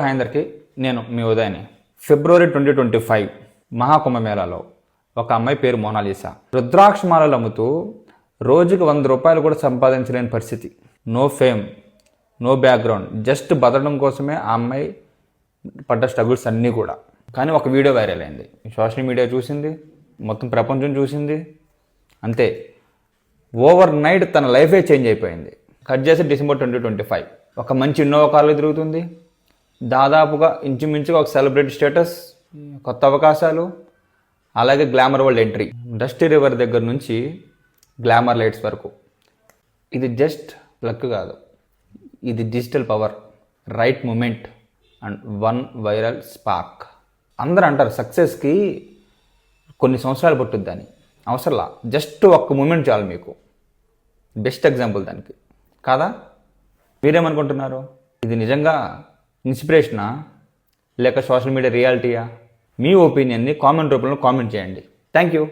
Hi అందరికీ, నేను మీ ఉదయని. ఫిబ్రవరి 2025 మహాకుంభమేళాలో ఒక అమ్మాయి పేరు మోనాలిసా. రుద్రాక్షమాలలు అమ్ముతూ రోజుకి 100 రూపాయలు కూడా సంపాదించలేని పరిస్థితి. No fame, no background, just బతకడం కోసమే ఆ అమ్మాయి పడ్డ స్ట్రగుల్స్ అన్నీ కూడా. కానీ ఒక వీడియో వైరల్ అయింది, సోషల్ మీడియా చూసింది, మొత్తం ప్రపంచం చూసింది. అంతే, ఓవర్ నైట్ తన లైఫే చేంజ్ అయిపోయింది. కట్ చేసి డిసెంబర్ 2025 ఒక మంచి ఇన్నోవా కార్లో తిరుగుతుంది. దాదాపుగా ఇంచుమించుగా ఒక సెలబ్రిటీ స్టేటస్, కొత్త అవకాశాలు, అలాగే glamour world entry. Dusty river దగ్గర నుంచి గ్లామర్ లైట్స్ వరకు. ఇది జస్ట్ లక్ కాదు, ఇది digital power, right moment and one viral spark. అందరూ అంటారు సక్సెస్కి కొన్ని సంవత్సరాలు పట్టుద్దని. అవసరంలా, జస్ట్ ఒక్క మూమెంట్ చాలు మీకు. బెస్ట్ ఎగ్జాంపుల్ దానికి కాదా? మీరేమనుకుంటున్నారు? ఇది నిజంగా ఇన్స్పిరేషనా లేక సోషల్ మీడియా రియాలిటీయా? మీ ఒపీనియన్ని కామెంట్ రూపంలో కామెంట్ చేయండి. Thank you.